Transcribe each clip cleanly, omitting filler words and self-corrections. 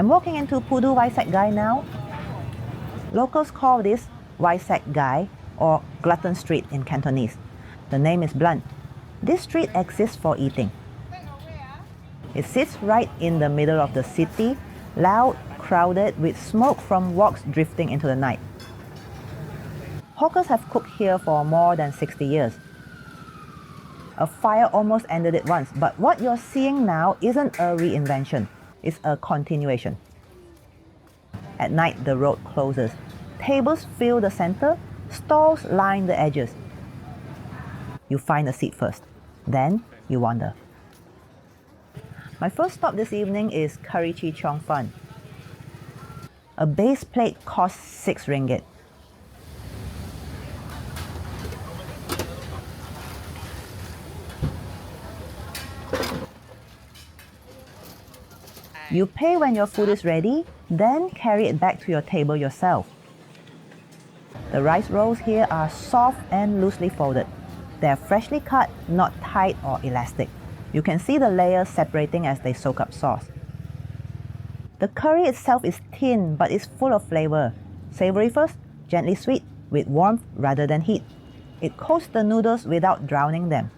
I'm walking into Pudu Wai Sek Kai now. Locals call this Wai Sek Kai or Glutton Street in Cantonese. The name is blunt. This street exists for eating. It sits right in the middle of the city, loud, crowded, with smoke from woks drifting into the night. Hawkers have cooked here for more than 60 years. A fire almost ended it once, but what you're seeing now isn't a reinvention, it's a continuation. At night, the road closes. Tables fill the center, stalls line the edges. You find a seat first, then you wander. My first stop this evening is Curry Chee Cheong Fun. A base plate costs 6 ringgit. You pay when your food is ready, then carry it back to your table yourself. The rice rolls here are soft and loosely folded. They're freshly cut, not tight or elastic. You can see the layers separating as they soak up sauce. The curry itself is thin, but it's full of flavor. Savory first, gently sweet, with warmth rather than heat. It coats the noodles without drowning them.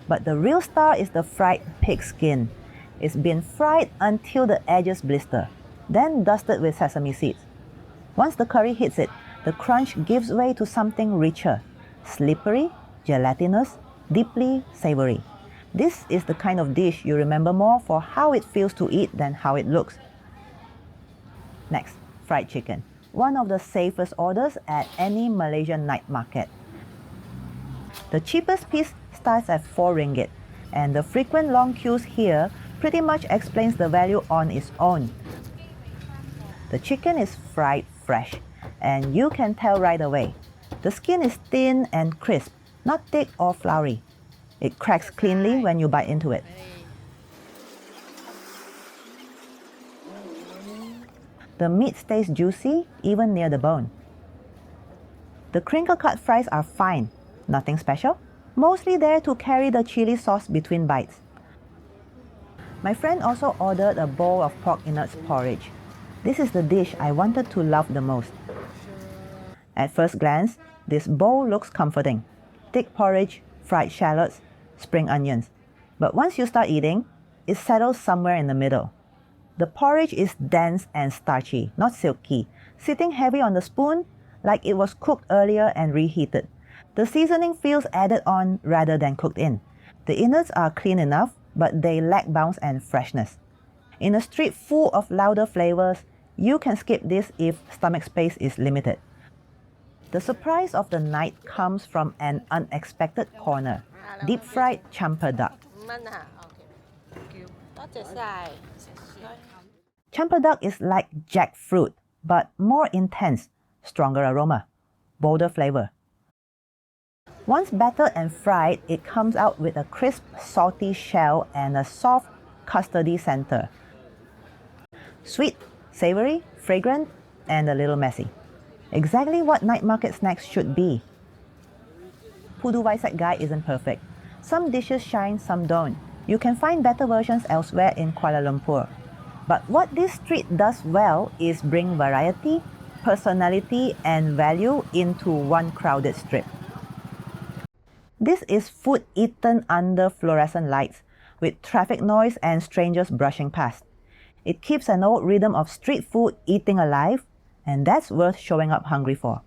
But the real star is the fried pig skin. It's been fried until the edges blister, then dusted with sesame seeds. Once the curry hits it, the crunch gives way to something richer, slippery, gelatinous, deeply savory. This is the kind of dish you remember more for how it feels to eat than how it looks. Next, fried chicken, one of the safest orders at any Malaysian night market. The cheapest piece starts at 4 ringgit, and the frequent long queues here pretty much explains the value on its own. The chicken is fried fresh, and you can tell right away. The skin is thin and crisp, not thick or floury. It cracks cleanly when you bite into it. The meat stays juicy even near the bone. The crinkle-cut fries are fine, nothing special, mostly there to carry the chili sauce between bites. My friend also ordered a bowl of pork innards porridge. This is the dish I wanted to love the most. At first glance, this bowl looks comforting. Thick porridge, fried shallots, spring onions. But once you start eating, it settles somewhere in the middle. The porridge is dense and starchy, not silky, sitting heavy on the spoon like it was cooked earlier and reheated. The seasoning feels added on rather than cooked in. The innards are clean enough, but they lack bounce and freshness. In a street full of louder flavors, you can skip this if stomach space is limited. The surprise of the night comes from an unexpected corner, deep-fried Cempedak. Cempedak is like jackfruit, but more intense, stronger aroma, bolder flavor. Once battered and fried, it comes out with a crisp, salty shell and a soft, custardy center. Sweet, savory, fragrant, and a little messy. Exactly what night market snacks should be. Pudu Wai Sek Kai isn't perfect. Some dishes shine, some don't. You can find better versions elsewhere in Kuala Lumpur. But what this street does well is bring variety, personality, and value into one crowded strip. This is food eaten under fluorescent lights, with traffic noise and strangers brushing past. It keeps an old rhythm of street food eating alive, and that's worth showing up hungry for.